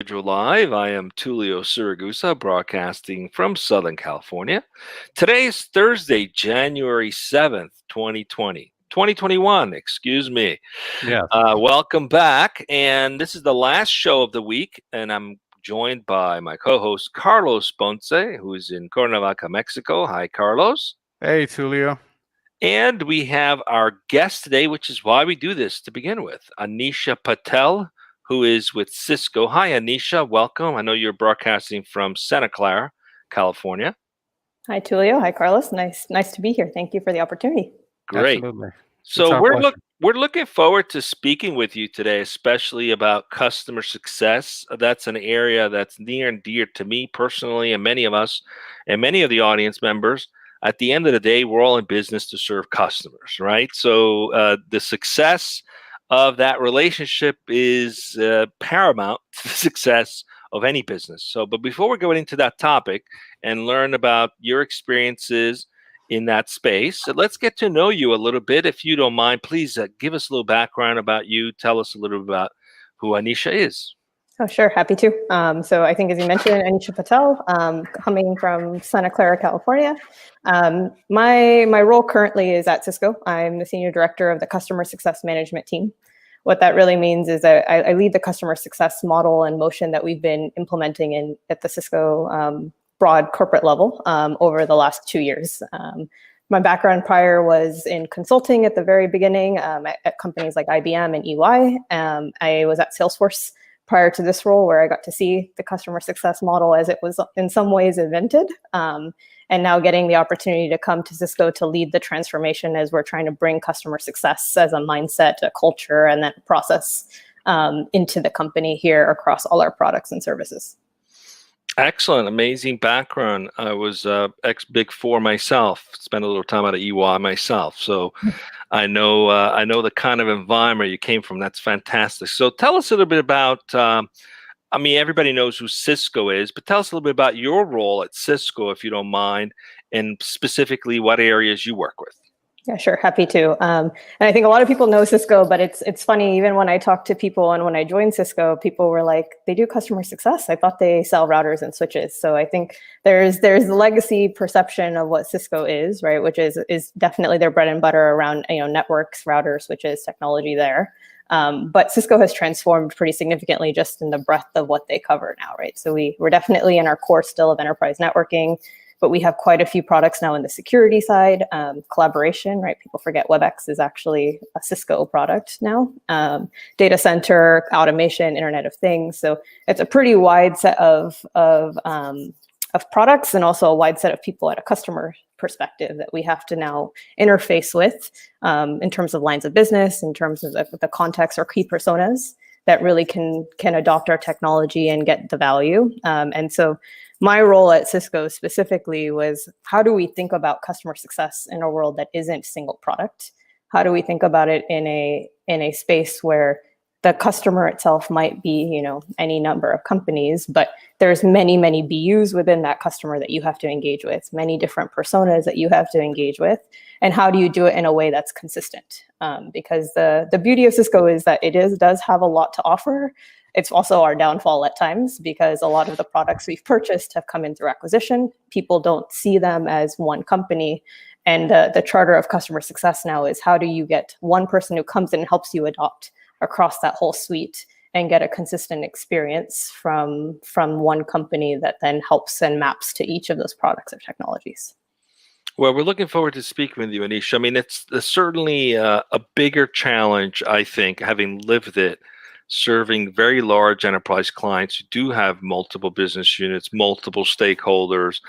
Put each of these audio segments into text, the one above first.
dojo.live. I am Tulio Siragusa, broadcasting from Southern California. Today is Thursday, January 7th, 2021, excuse me. Yeah. Welcome back. And this is the last show of the week, and I'm joined by my co-host, Carlos Ponce, who is in Cuernavaca, Mexico. Hi, Carlos. Hey, Tulio. And we have our guest today, which is why we do this to begin with, Anisha Patel, who is with Cisco. Hi, Anisha. Welcome. I know you're broadcasting from Santa Clara, California. Hi, Tulio. Hi, Carlos. Nice to be here. Thank you for the opportunity. Great. Absolutely. So we're looking forward to speaking with you today, especially about customer success. That's an area that's near and dear to me personally, and many of us, and many of the audience members. At the end of the day, we're all in business to serve customers, right? So the success of that relationship is paramount to the success of any business. But before we go into that topic and learn about your experiences in that space, let's get to know you a little bit. If you don't mind, please give us a little background about you. Tell us a little bit about who Anisha is. Oh, sure. Happy to. So I think, as you mentioned, Anisha Patel, coming from Santa Clara, California. My role currently is at Cisco. I'm the Senior Director of the Customer Success Management team. What that really means is that I lead the customer success model and motion that we've been implementing at the Cisco broad corporate level over the last 2 years. My background prior was in consulting at the very beginning at companies like IBM and EY. I was at Salesforce prior to this role, where I got to see the customer success model as it was in some ways invented, and now getting the opportunity to come to Cisco to lead the transformation as we're trying to bring customer success as a mindset, a culture, and then process into the company here across all our products and services. Excellent, amazing background. I was ex-Big Four myself. Spent a little time out of EY myself, so I know the kind of environment you came from. That's fantastic. So tell us a little bit about. Everybody knows who Cisco is, but tell us a little bit about your role at Cisco, if you don't mind, and specifically what areas you work with. Yeah, sure. Happy to. And I think a lot of people know Cisco, but it's funny, even when I talk to people and when I joined Cisco, people were like, they do customer success. I thought they sell routers and switches. So I think there's the legacy perception of what Cisco is, right? Which is definitely their bread and butter around, networks, routers, switches, technology there. But Cisco has transformed pretty significantly just in the breadth of what they cover now, right? So we're definitely in our core still of enterprise networking, but we have quite a few products now in the security side, collaboration, right? People forget WebEx is actually a Cisco product now. Data center, automation, Internet of Things. So it's a pretty wide set of products, and also a wide set of people at a customer perspective that we have to now interface with in terms of lines of business, in terms of the context or key personas that really can adopt our technology and get the value. And so my role at Cisco specifically was, how do we think about customer success in a world that isn't single product? How do we think about it in a space where the customer itself might be, any number of companies, but there's many, many BUs within that customer that you have to engage with, many different personas that you have to engage with, and how do you do it in a way that's consistent? Because the beauty of Cisco is that it does have a lot to offer. It's also our downfall at times, because a lot of the products we've purchased have come in through acquisition. People don't see them as one company. And the charter of customer success now is, how do you get one person who comes in and helps you adopt across that whole suite and get a consistent experience from one company that then helps and maps to each of those products or technologies. Well, we're looking forward to speaking with you, Anisha. It's certainly a bigger challenge, I think, having lived it, serving very large enterprise clients who do have multiple business units, multiple stakeholders,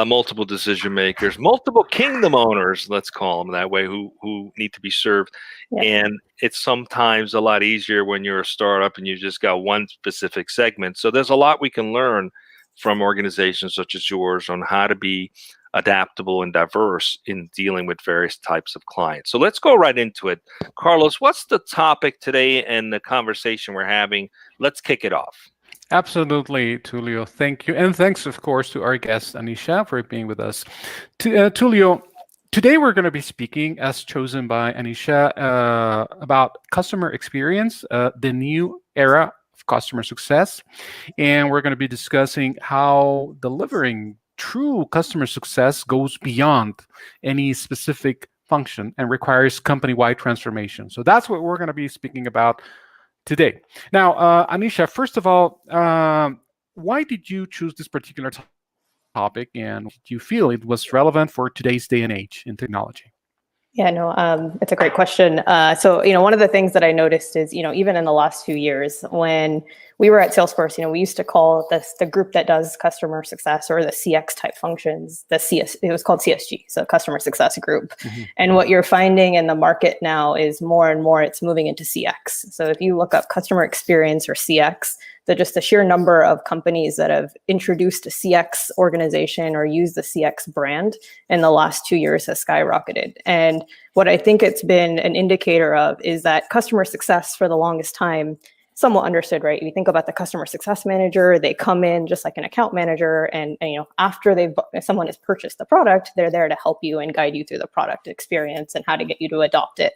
multiple decision makers, multiple kingdom owners, let's call them that way, who need to be served. Yeah. And it's sometimes a lot easier when you're a startup and you just got one specific segment. So there's a lot we can learn from organizations such as yours on how to be adaptable and diverse in dealing with various types of clients. So let's go right into it. Carlos, what's the topic today and the conversation we're having? Let's kick it off. Absolutely, Tulio. Thank you. And thanks, of course, to our guest, Anisha, for being with us. Tulio, today we're going to be speaking, as chosen by Anisha, about customer experience, the new era of customer success. And we're going to be discussing how delivering true customer success goes beyond any specific function and requires company-wide transformation. So that's what we're going to be speaking about today. Now, Anisha, first of all, why did you choose this particular topic, and did you feel it was relevant for today's day and age in technology? Yeah, no, it's a great question. So, one of the things that I noticed is, even in the last 2 years, when we were at Salesforce, we used to call this the group that does customer success or the CX type functions, it was called CSG, so Customer Success Group. Mm-hmm. And what you're finding in the market now is more and more it's moving into CX. So if you look up customer experience or CX, just the sheer number of companies that have introduced a CX organization or used the CX brand in the last 2 years has skyrocketed. And what I think it's been an indicator of is that customer success for the longest time, somewhat understood, right? You think about the customer success manager, they come in just like an account manager, and after someone has purchased the product, they're there to help you and guide you through the product experience and how to get you to adopt it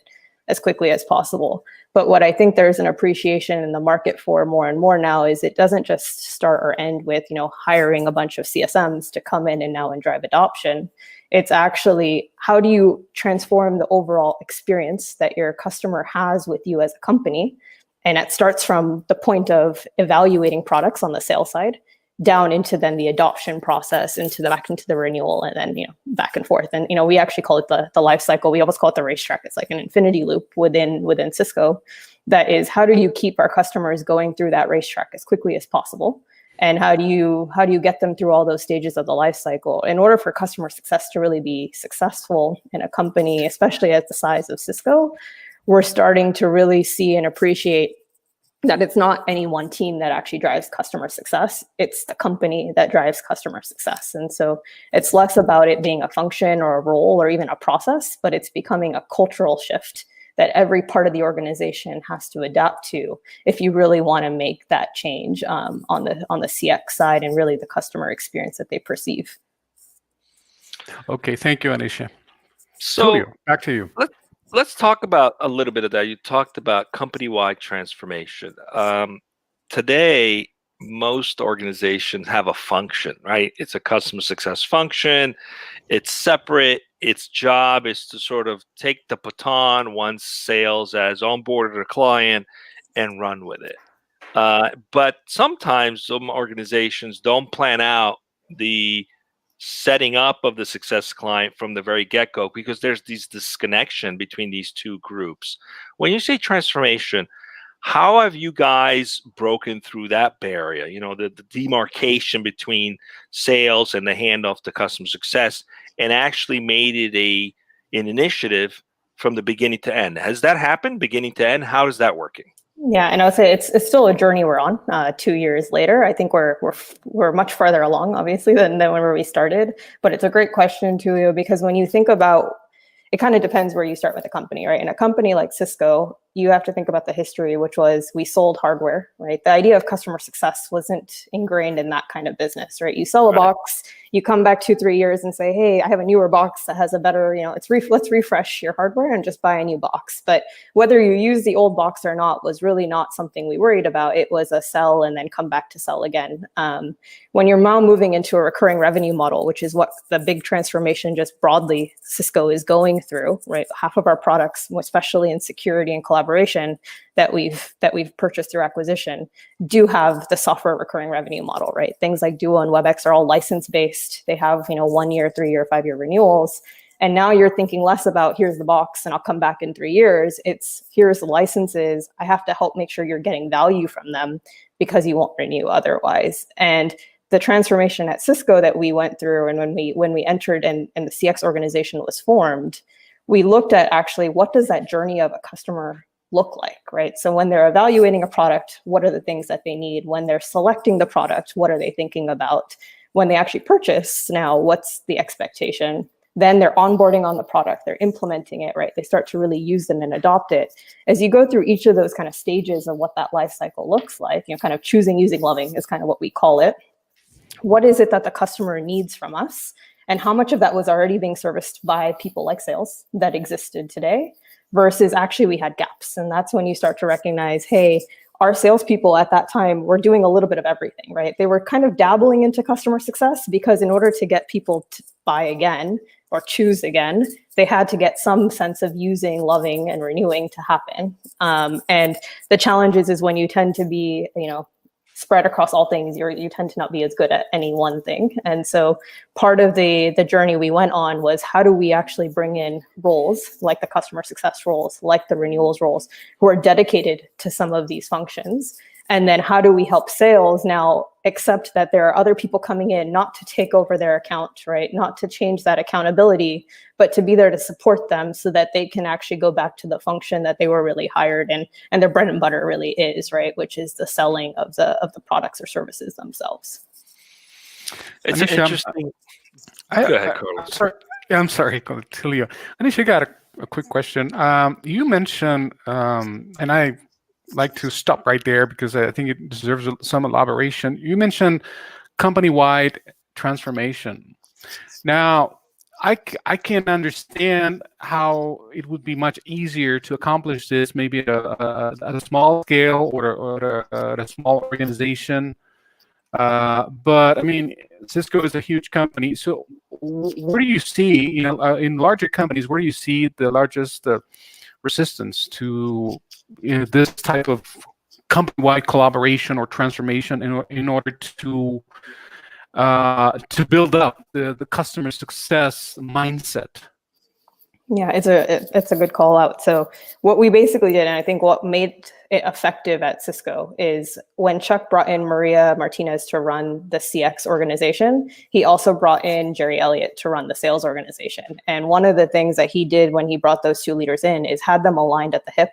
as quickly as possible. But what I think there's an appreciation in the market for more and more now is it doesn't just start or end with, hiring a bunch of CSMs to come in and drive adoption. It's actually, how do you transform the overall experience that your customer has with you as a company? And it starts from the point of evaluating products on the sales side, down into then the adoption process, back into the renewal, and then back and forth. And we actually call it the life cycle. We almost call it the racetrack. It's like an infinity loop within Cisco. That is, how do you keep our customers going through that racetrack as quickly as possible? And how do you get them through all those stages of the life cycle? In order for customer success to really be successful in a company, especially at the size of Cisco, we're starting to really see and appreciate that it's not any one team that actually drives customer success. It's the company that drives customer success. And so it's less about it being a function or a role or even a process, but it's becoming a cultural shift that every part of the organization has to adapt to if you really want to make that change on the CX side and really the customer experience that they perceive. Okay, thank you, Anisha. So Tulio, back to you. Let's talk about a little bit of that. You talked about company-wide transformation. Today, most organizations have a function, right? It's a customer success function. It's separate. Its job is to sort of take the baton once sales has onboarded a client and run with it. But sometimes some organizations don't plan out the setting up of the success client from the very get-go because there's this disconnection between these two groups. When you say transformation, how have you guys broken through that barrier? The demarcation between sales and the handoff to customer success, and actually made it an initiative from the beginning to end. Has that happened, beginning to end? How is that working? Yeah, and I would say it's still a journey we're on. 2 years later, I think we're much farther along, obviously, than whenever we started. But it's a great question, Tulio, because when you think about, it kind of depends where you start with a company, right? In a company like Cisco, you have to think about the history, which was we sold hardware, right? The idea of customer success wasn't ingrained in that kind of business, right? You sell a box, you come back 2-3 years and say, hey, I have a newer box that has a better, let's refresh your hardware and just buy a new box. But whether you use the old box or not was really not something we worried about. It was a sell and then come back to sell again. When you're now moving into a recurring revenue model, which is what the big transformation just broadly Cisco is going through, right? Half of our products, especially in security and collaboration that we've purchased through acquisition, do have the software recurring revenue model, right? Things like Duo and WebEx are all license-based. They have 1 year, 3 year, 5 year renewals. And now you're thinking less about here's the box and I'll come back in 3 years. It's here's the licenses. I have to help make sure you're getting value from them because you won't renew otherwise. And the transformation at Cisco that we went through, and when we entered and the CX organization was formed, we looked at actually what does that journey of a customer look like, right? So when they're evaluating a product, what are the things that they need? When they're selecting the product, what are they thinking about? When they actually purchase, now what's the expectation? Then they're onboarding on the product, they're implementing it, right? They start to really use them and adopt it. As you go through each of those kind of stages of what that life cycle looks like, kind of choosing, using, loving is kind of what we call it. What is it that the customer needs from us? And how much of that was already being serviced by people like sales that existed today versus actually we had gaps. And that's when you start to recognize, hey, our salespeople at that time were doing a little bit of everything, right? They were kind of dabbling into customer success because in order to get people to buy again or choose again, they had to get some sense of using, loving, and renewing to happen. And the challenge is when you tend to be, spread across all things, you tend to not be as good at any one thing. And so part of the journey we went on was how do we actually bring in roles like the customer success roles, like the renewals roles, who are dedicated to some of these functions? And then how do we help sales now accept that there are other people coming in, not to take over their account, right? Not to change that accountability, but to be there to support them so that they can actually go back to the function that they were really hired in and their bread and butter really is, right? Which is the selling of the products or services themselves. It's Anisha, interesting. Go ahead, Carlos. I'm sorry, Tilio. Anisha, got a quick question. You mentioned, and I like to stop right there because I think it deserves some elaboration. You mentioned company-wide transformation. Now, I can understand how it would be much easier to accomplish this maybe at a small scale or at a small organization. But I mean, Cisco is a huge company. So where do you see, in larger companies, where do you see the largest resistance to this type of company-wide collaboration or transformation in order to build up the customer success mindset? Yeah, it's a good call out. So what we basically did, and I think what made it effective at Cisco, is when Chuck brought in Maria Martinez to run the CX organization, he also brought in Jerry Elliott to run the sales organization. And one of the things that he did when he brought those two leaders in is had them aligned at the hip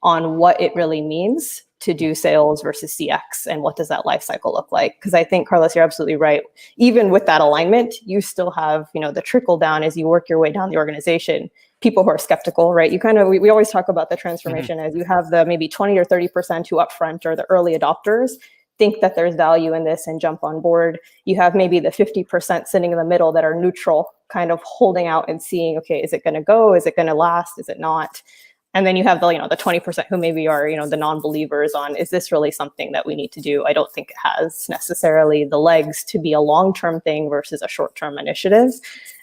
on what it really means to do sales versus CX and what does that life cycle look like. Because I think, Carlos, you're absolutely right. Even with that alignment, you still have, the trickle down as you work your way down the organization, people who are skeptical, right? We always talk about the transformation as you have the maybe 20 or 30% who upfront are the early adopters, think that there's value in this and jump on board. You have maybe the 50% sitting in the middle that are neutral, kind of holding out and seeing, okay, is it going to go? Is it going to last? Is it not? And then you have the 20% who maybe are, the non-believers on, is this really something that we need to do? I don't think it has necessarily the legs to be a long-term thing versus a short-term initiative.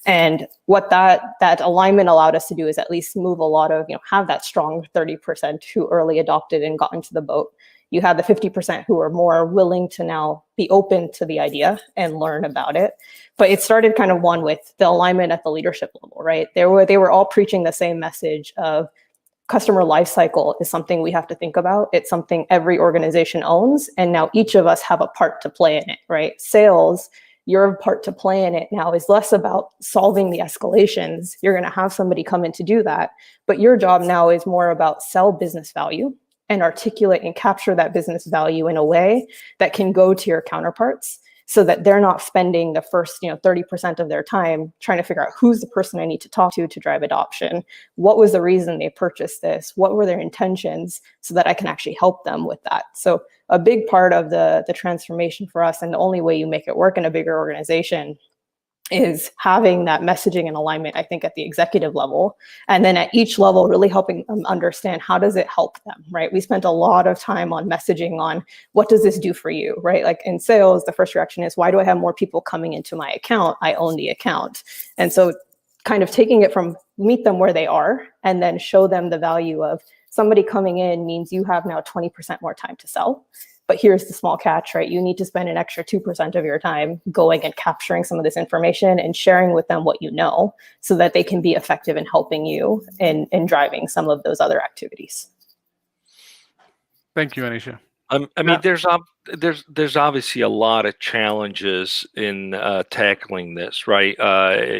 And what that alignment allowed us to do is at least move a lot of, have that strong 30% who early adopted and got into the boat. You have the 50% who are more willing to now be open to the idea and learn about it. But it started kind of one with the alignment at the leadership level, right? They were all preaching the same message of customer lifecycle is something we have to think about. It's something every organization owns. And now each of us have a part to play in it, right? Sales, your part to play in it now is less about solving the escalations. You're going to have somebody come in to do that. But your job now is more about sell business value and articulate and capture that business value in a way that can go to your counterparts so that they're not spending the first 30% of their time trying to figure out who's the person I need to talk to drive adoption. What was the reason they purchased this? What were their intentions so that I can actually help them with that? So a big part of the transformation for us, and the only way you make it work in a bigger organization, is having that messaging and alignment, I think, at the executive level. And then at each level, really helping them understand how does it help them, right? We spent a lot of time on messaging on what does this do for you, right? Like in sales, the first reaction is, why do I have more people coming into my account? I own the account. And so kind of taking it from meet them where they are and then show them the value of somebody coming in means you have now 20% more time to sell. But here's the small catch, right? You need to spend an extra 2% of your time going and capturing some of this information and sharing with them what you know so that they can be effective in helping you in driving some of those other activities. Thank you, Anisha. I mean, there's obviously a lot of challenges in tackling this, right?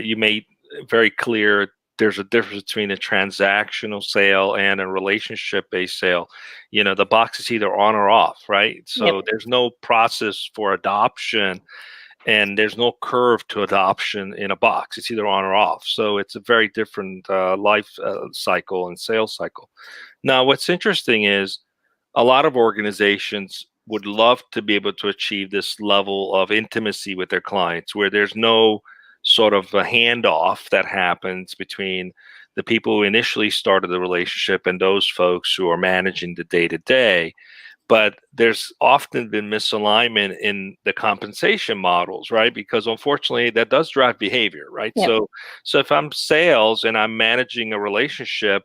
You made very clear there's a difference between a transactional sale and a relationship-based sale. The box is either on or off, right? So There's no process for adoption and there's no curve to adoption in a box. It's either on or off. So it's a very different life cycle and sales cycle. Now, what's interesting is a lot of organizations would love to be able to achieve this level of intimacy with their clients where there's no sort of a handoff that happens between the people who initially started the relationship and those folks who are managing the day-to-day. but there's often been misalignment in the compensation models, right? Because unfortunately, that does drive behavior, right? Yep. So if I'm sales and I'm managing a relationship,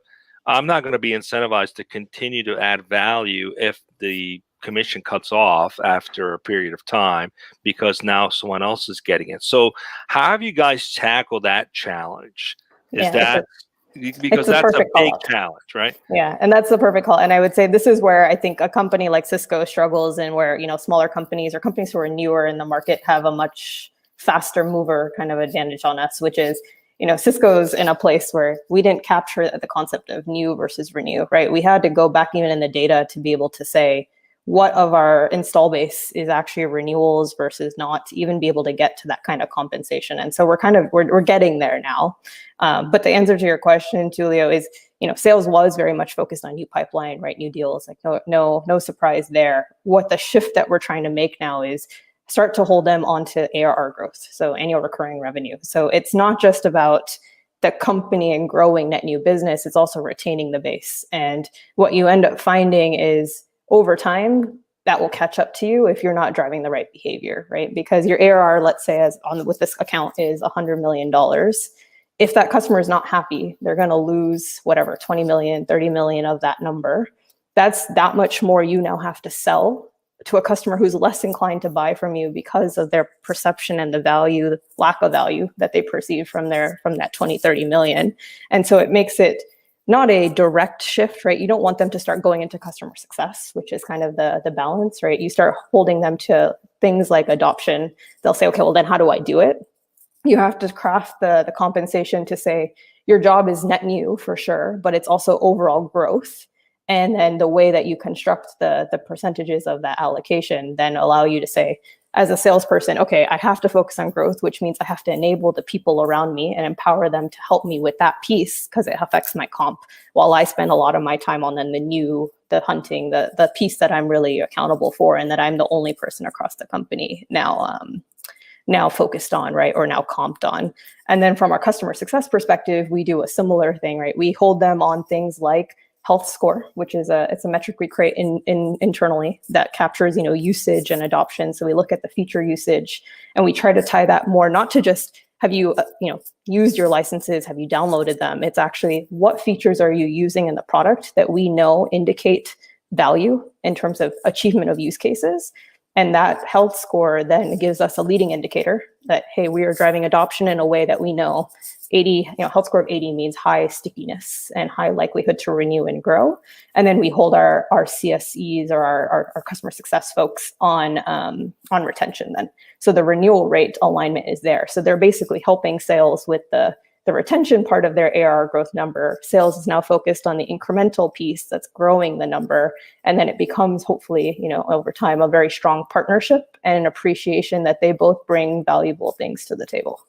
I'm not going to be incentivized to continue to add value if the commission cuts off after a period of time because now someone else is getting it. So how have you guys tackled that challenge? Is Yeah, that because it's a that's a perfect call big out. challenge, right? Yeah, and that's the perfect call. And I would say this is where I think a company like Cisco struggles, and where, you know, smaller companies or companies who are newer in the market have a much faster mover kind of advantage on us, which is, you know, Cisco's in a place where we didn't capture the concept of new versus renew, right? We had to go back even in the data to be able to say what of our install base is actually renewals versus not, to even be able to get to that kind of compensation. And so we're getting there now. But the answer to your question, Julio, is, you know, sales was very much focused on new pipeline, right? New deals, like no surprise there. What the shift that we're trying to make now is start to hold them onto ARR growth, so annual recurring revenue. So it's not just about the company and growing net new business, it's also retaining the base. And what you end up finding is over time, that will catch up to you if you're not driving the right behavior, right? Because your ARR, let's say, with this account, is $100 million. If that customer is not happy, they're going to lose whatever, 20 million, 30 million of that number. That's that much more you now have to sell to a customer who's less inclined to buy from you because of their perception and the value, the lack of value that they perceive from that 20, 30 million. And so it makes it not a direct shift, right? You don't want them to start going into customer success, which is kind of the balance, right? You start holding them to things like adoption. They'll say, okay, well then how do I do it? You have to craft the compensation to say your job is net new for sure, but it's also overall growth. And then the way that you construct the percentages of that allocation then allow you to say, as a salesperson, okay, I have to focus on growth, which means I have to enable the people around me and empower them to help me with that piece because it affects my comp, while I spend a lot of my time on then the hunting, the piece that I'm really accountable for and that I'm the only person across the company now focused on, right? Or now comped on. And then from our customer success perspective, we do a similar thing, right? We hold them on things like health score, which is it's a metric we create internally that captures, you know, usage and adoption. So we look at the feature usage and we try to tie that more, not to just have you, used your licenses, have you downloaded them? It's actually what features are you using in the product that we know indicate value in terms of achievement of use cases. And that health score then gives us a leading indicator that, hey, we are driving adoption in a way that we know 80, health score of 80 means high stickiness and high likelihood to renew and grow. And then we hold our CSEs or our customer success folks on retention then. So the renewal rate alignment is there. So they're basically helping sales with the retention part of their ARR growth number. Sales is now focused on the incremental piece that's growing the number. And then it becomes hopefully, over time, a very strong partnership and an appreciation that they both bring valuable things to the table.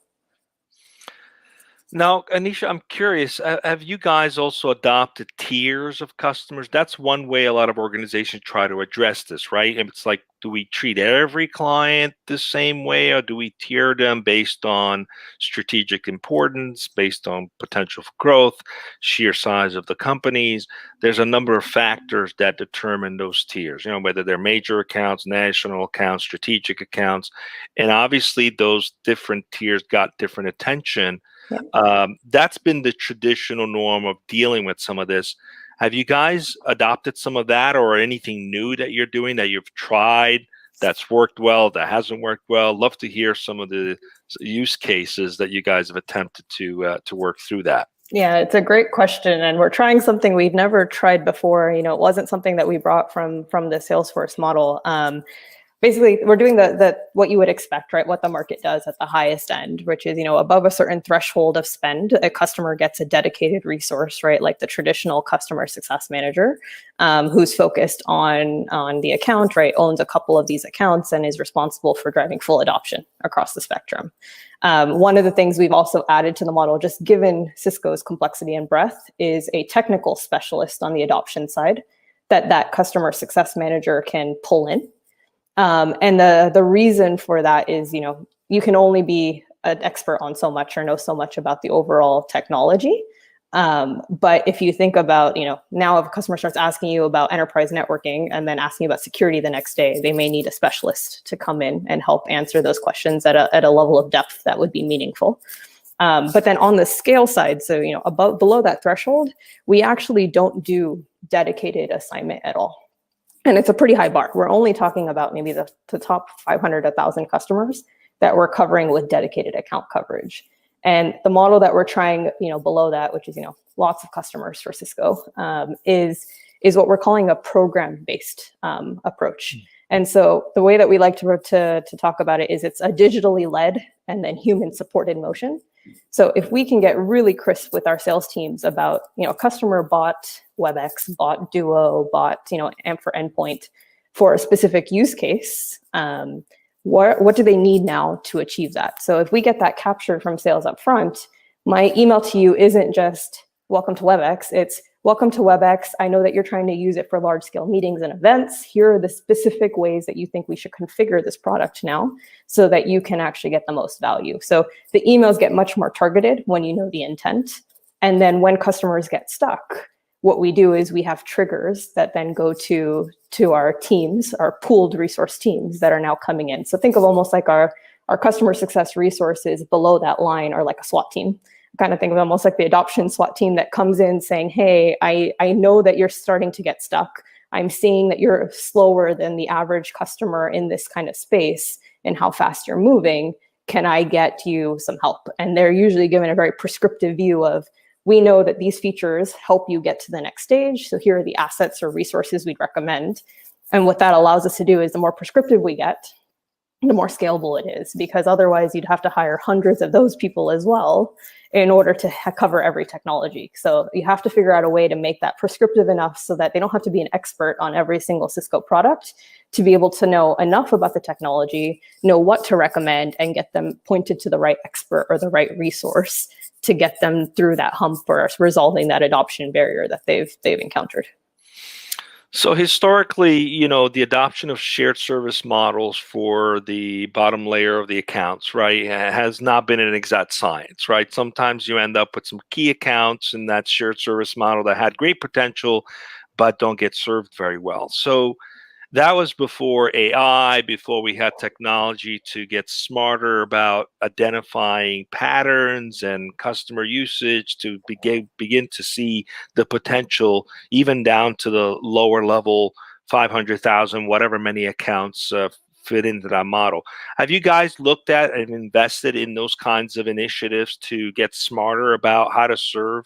Now, Anisha, I'm curious, have you guys also adopted tiers of customers? That's one way a lot of organizations try to address this, right? And it's like, do we treat every client the same way, or do we tier them based on strategic importance, based on potential for growth, sheer size of the companies? There's a number of factors that determine those tiers, whether they're major accounts, national accounts, strategic accounts. And obviously, those different tiers got different attention. Yeah. That's been the traditional norm of dealing with some of this. Have you guys adopted some of that, or anything new that you're doing that you've tried that's worked well, that hasn't worked well? Love to hear some of the use cases that you guys have attempted to work through that. Yeah, it's a great question, and we're trying something we've never tried before. It wasn't something that we brought from the Salesforce model. Basically, we're doing the what you would expect, right? What the market does at the highest end, which is, above a certain threshold of spend, a customer gets a dedicated resource, right? Like the traditional customer success manager, who's focused on the account, right? Owns a couple of these accounts and is responsible for driving full adoption across the spectrum. One of the things we've also added to the model, just given Cisco's complexity and breadth, is a technical specialist on the adoption side that customer success manager can pull in. And the reason for that is, you can only be an expert on so much or know so much about the overall technology. But if you think about, now if a customer starts asking you about enterprise networking and then asking you about security the next day, they may need a specialist to come in and help answer those questions at a level of depth that would be meaningful. But then on the scale side, so below that threshold, we actually don't do dedicated assignment at all. And it's a pretty high bar. We're only talking about maybe the top 500, 1,000 customers that we're covering with dedicated account coverage. And the model that we're trying, below that, which is, lots of customers for Cisco, is what we're calling a program-based approach. And so the way that we like to talk about it is it's a digitally led and then human-supported motion. So if we can get really crisp with our sales teams about, customer bought WebEx, bought Duo, bought, AMP for Endpoint for a specific use case, what do they need now to achieve that? So if we get that captured from sales up front, my email to you isn't just welcome to WebEx, it's welcome to WebEx. I know that you're trying to use it for large scale meetings and events. Here are the specific ways that you think we should configure this product now so that you can actually get the most value. So the emails get much more targeted when you know the intent. And then when customers get stuck, what we do is we have triggers that then go to our teams, our pooled resource teams that are now coming in. So think of almost like our customer success resources below that line are like a SWAT team. Kind of think of almost like the adoption SWAT team that comes in saying, hey, I know that you're starting to get stuck. I'm seeing that you're slower than the average customer in this kind of space and how fast you're moving. Can I get you some help? And they're usually given a very prescriptive view of, we know that these features help you get to the next stage. So here are the assets or resources we'd recommend. And what that allows us to do is the more prescriptive we get, the more scalable it is, because otherwise you'd have to hire hundreds of those people as well in order to cover every technology. So you have to figure out a way to make that prescriptive enough so that they don't have to be an expert on every single Cisco product to be able to know enough about the technology, know what to recommend, and get them pointed to the right expert or the right resource to get them through that hump or resolving that adoption barrier that they've encountered. So historically, the adoption of shared service models for the bottom layer of the accounts, right, has not been an exact science, right? Sometimes you end up with some key accounts in that shared service model that had great potential, but don't get served very well. So that was before AI, before we had technology to get smarter about identifying patterns and customer usage to begin to see the potential, even down to the lower level, 500,000, whatever many accounts fit into that model. Have you guys looked at and invested in those kinds of initiatives to get smarter about how to serve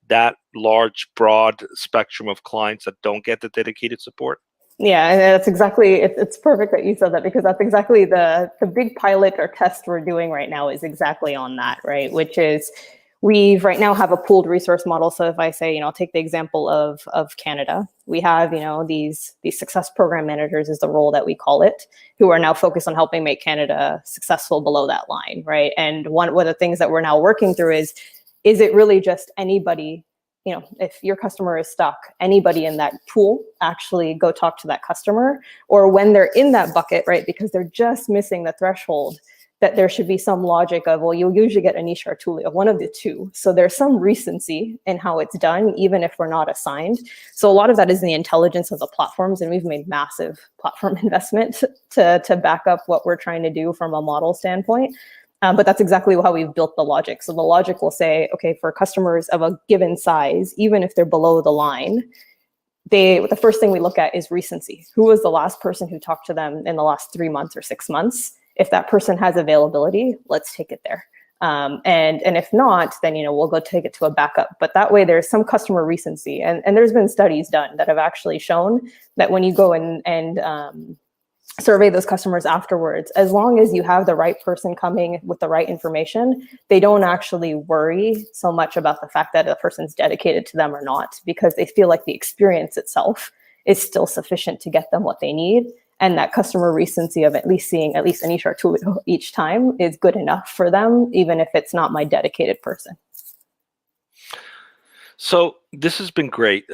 that large, broad spectrum of clients that don't get the dedicated support? Yeah, and that's exactly, it's perfect that you said that, because that's exactly the big pilot or test we're doing right now is exactly on that, right? Which is, we right now have a pooled resource model. So if I say, I'll take the example of Canada, we have, these success program managers is the role that we call it, who are now focused on helping make Canada successful below that line, right? And one of the things that we're now working through is it really just anybody, if your customer is stuck, anybody in that pool actually go talk to that customer, or when they're in that bucket, right, because they're just missing the threshold, that there should be some logic of, well, you'll usually get Anisha or Tulio, one of the two. So there's some recency in how it's done, even if we're not assigned. So a lot of that is the intelligence of the platforms, and we've made massive platform investment to back up what we're trying to do from a model standpoint. But that's exactly how we've built the logic. So the logic will say, okay, for customers of a given size, even if they're below the line, the first thing we look at is recency. Who was the last person who talked to them in the last 3 months or 6 months? If that person has availability, let's take it there. And if not, then we'll go take it to a backup. But that way there's some customer recency. And there's been studies done that have actually shown that when you go and survey those customers afterwards, as long as you have the right person coming with the right information, they don't actually worry so much about the fact that the person's dedicated to them or not, because they feel like the experience itself is still sufficient to get them what they need. And that customer recency of at least seeing at least Anisha or Tulio each time is good enough for them, even if it's not my dedicated person. So this has been great.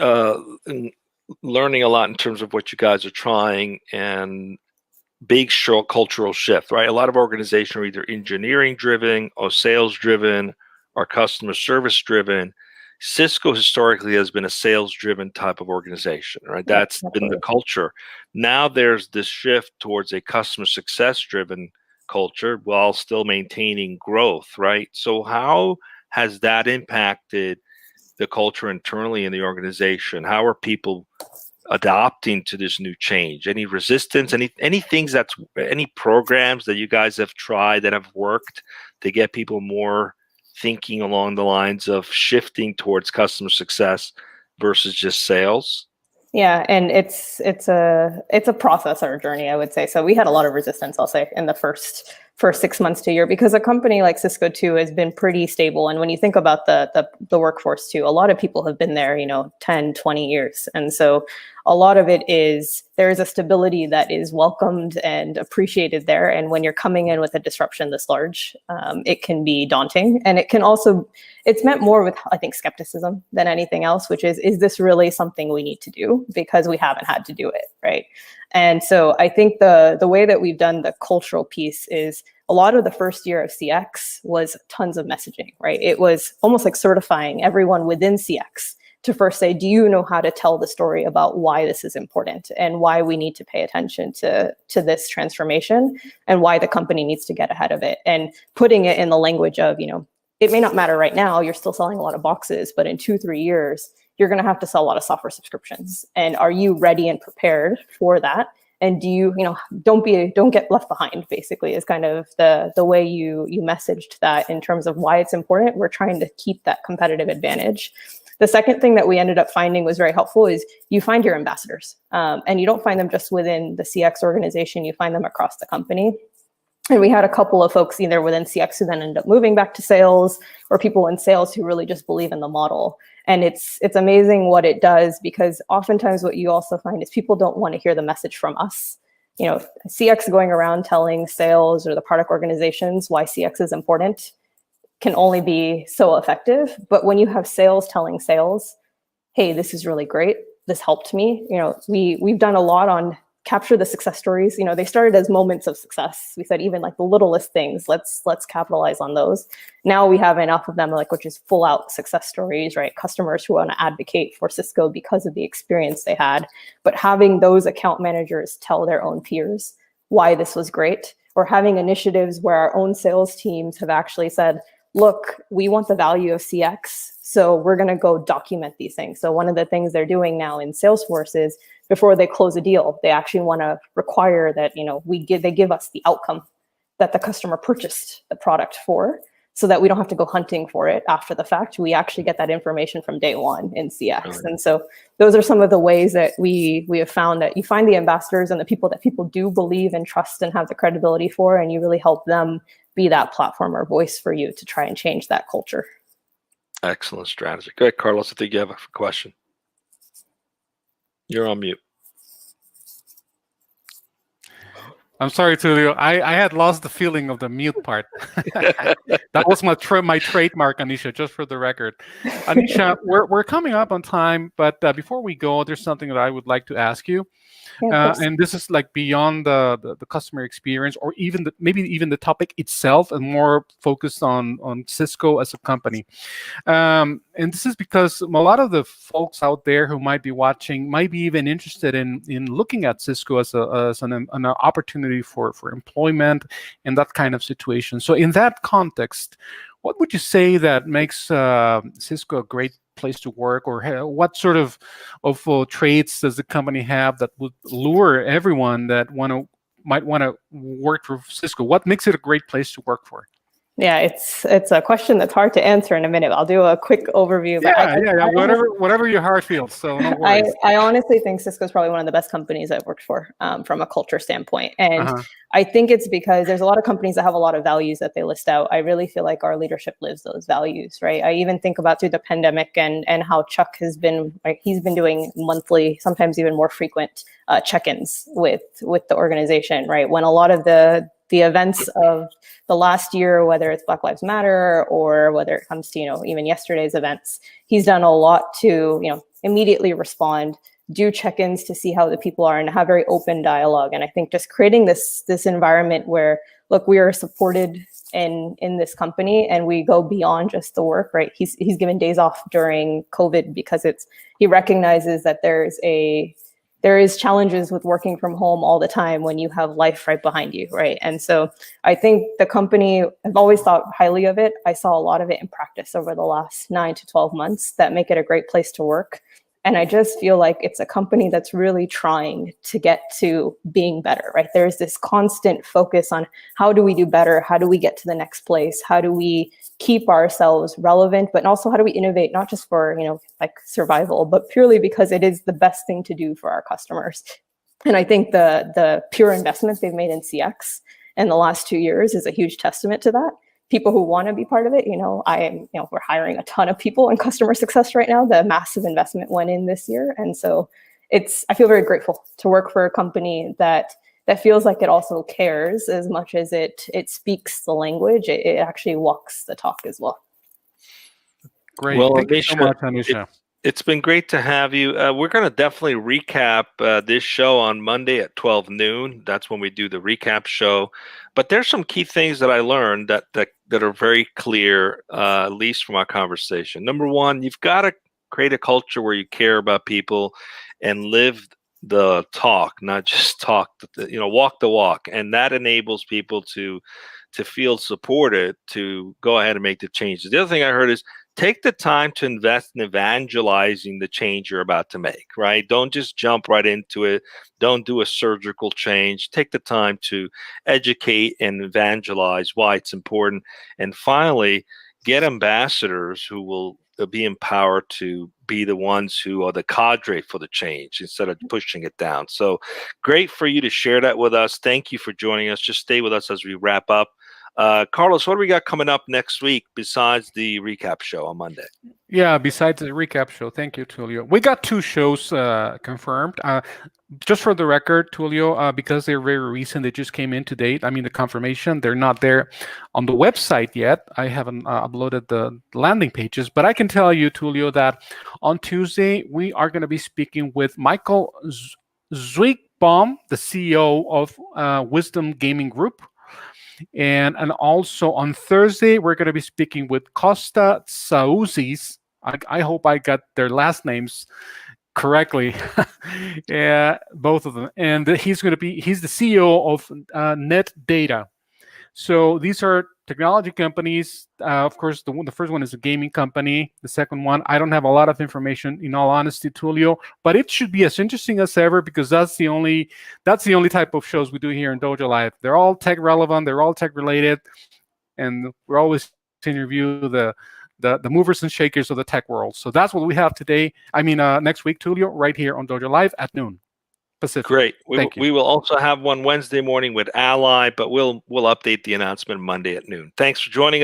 Learning a lot in terms of what you guys are trying, and big cultural shift, right? A lot of organizations are either engineering driven or sales driven or customer service driven. Cisco historically has been a sales-driven type of organization, right? That's been the culture. Now there's this shift towards a customer success-driven culture while still maintaining growth, right? So how has that impacted the culture internally in the organization? How are people adopting to this new change? Any resistance? Any things any programs that you guys have tried that have worked to get people more thinking along the lines of shifting towards customer success versus just sales? Yeah, and it's a process or a journey, I would say. So we had a lot of resistance, I'll say, in the first 6 months to a year, because a company like Cisco too has been pretty stable. And when you think about the workforce too, a lot of people have been there, 10, 20 years. And so a lot of it is, there is a stability that is welcomed and appreciated there. And when you're coming in with a disruption this large, it can be daunting. And it's meant more with, I think, skepticism than anything else, which is this really something we need to do? Because we haven't had to do it, right? And so I think the way that we've done the cultural piece is, a lot of the first year of CX was tons of messaging, right? It was almost like certifying everyone within CX to first say, do you know how to tell the story about why this is important and why we need to pay attention to this transformation and why the company needs to get ahead of it? And putting it in the language of, it may not matter right now, you're still selling a lot of boxes, but in 2-3 years, you're going to have to sell a lot of software subscriptions. And are you ready and prepared for that? And do you, don't get left behind, basically, is kind of the way you messaged that in terms of why it's important. We're trying to keep that competitive advantage. The second thing that we ended up finding was very helpful is you find your ambassadors, and you don't find them just within the CX organization, you find them across the company. And we had a couple of folks either within CX who then ended up moving back to sales, or people in sales who really just believe in the model. And it's amazing what it does, because oftentimes what you also find is people don't want to hear the message from us. CX going around telling sales or the product organizations why CX is important can only be so effective. But when you have sales telling sales, hey, this is really great, this helped me. We've done a lot on capture the success stories. They started as moments of success. We said even like the littlest things, let's capitalize on those. Now we have enough of them, which is full out success stories, right? Customers who want to advocate for Cisco because of the experience they had. But having those account managers tell their own peers why this was great, or having initiatives where our own sales teams have actually said, look, we want the value of CX, so we're going to go document these things. So one of the things they're doing now in Salesforce is, before they close a deal, they actually want to require that they give us the outcome that the customer purchased the product for, so that we don't have to go hunting for it after the fact. We actually get that information from day one in CX. Right. And so those are some of the ways that we have found that you find the ambassadors and the people that people do believe and trust and have the credibility for, and you really help them be that platform or voice for you to try and change that culture. Excellent strategy. Go ahead, Carlos. I think you have a question. You're on mute. I'm sorry, Tulio. I had lost the feeling of the mute part. That was my trademark, Anisha, just for the record. Anisha, we're coming up on time, but before we go, there's something that I would like to ask you. And this is like beyond the customer experience, or even maybe even the topic itself, and more focused on Cisco as a company. And this is because a lot of the folks out there who might be watching might be even interested in looking at Cisco as an opportunity for employment and that kind of situation. So in that context, what would you say that makes Cisco a great place to work, or what sort of traits does the company have that would lure everyone that might want to work for Cisco? What makes it a great place to work for? Yeah, it's a question that's hard to answer in a minute. I'll do a quick overview. But whatever your heart feels. So no worries. I honestly think Cisco is probably one of the best companies I've worked for from a culture standpoint. And I think it's because there's a lot of companies that have a lot of values that they list out. I really feel like our leadership lives those values, right? I even think about through the pandemic and how Chuck has been, he's been doing monthly, sometimes even more frequent check-ins with the organization, right? When a lot of the events of the last year, whether it's Black Lives Matter or whether it comes to, even yesterday's events, he's done a lot to, immediately respond, do check-ins to see how the people are and have very open dialogue. And I think just creating this environment where, look, we are supported in this company and we go beyond just the work, right? He's given days off during COVID because he recognizes that there is challenges with working from home all the time when you have life right behind you, right? And so I think the company, I've always thought highly of it. I saw a lot of it in practice over the last 9 to 12 months that make it a great place to work. And I just feel like it's a company that's really trying to get to being better, right? There's this constant focus on how do we do better? How do we get to the next place? How do we keep ourselves relevant, but also how do we innovate, not just for, like survival, but purely because it is the best thing to do for our customers. And I think the pure investments they've made in CX in the last 2 years is a huge testament to that. People who want to be part of it, we're hiring a ton of people in customer success right now. The massive investment went in this year. And so I feel very grateful to work for a company that feels like it also cares as much as it speaks the language. It actually walks the talk as well. Great. Well, Thank you so much, Anisha. It's been great to have you. We're going to definitely recap this show on Monday at 12 noon. That's when we do the recap show. But there's some key things that I learned that are very clear, at least from our conversation. Number one, you've got to create a culture where you care about people and live the talk, not just talk, walk the walk. And that enables people to feel supported to go ahead and make the changes. The other thing I heard is take the time to invest in evangelizing the change you're about to make, right? Don't just jump right into it. Don't do a surgical change. Take the time to educate and evangelize why it's important. And finally, get ambassadors who will be empowered to be the ones who are the cadre for the change instead of pushing it down. So great for you to share that with us. Thank you for joining us. Just stay with us as we wrap up. Carlos, what do we got coming up next week besides the recap show on Monday? Yeah, besides the recap show, thank you, Tulio. We got 2 shows confirmed. Just for the record, Tulio, because they're very recent, they just came in to date. I mean, the confirmation, they're not there on the website yet. I haven't uploaded the landing pages, but I can tell you, Tulio, that on Tuesday, we are going to be speaking with Michael Zwickbaum, the CEO of Wisdom Gaming Group. And also on Thursday, we're going to be speaking with Costa Sauzis. I hope I got their last names correctly. Yeah, both of them. And he's the CEO of Net Data. So these are technology companies. Of course, the first one is a gaming company. The second one, I don't have a lot of information, in all honesty, Tulio, but it should be as interesting as ever because that's the only type of shows we do here in Dojo Live. They're all tech relevant. They're all tech related, and we're always interview the movers and shakers of the tech world. So that's what we have today. Next week, Tulio, right here on Dojo Live at noon Pacific. Great. We will also have one Wednesday morning with Ally, but we'll update the announcement Monday at noon. Thanks for joining us.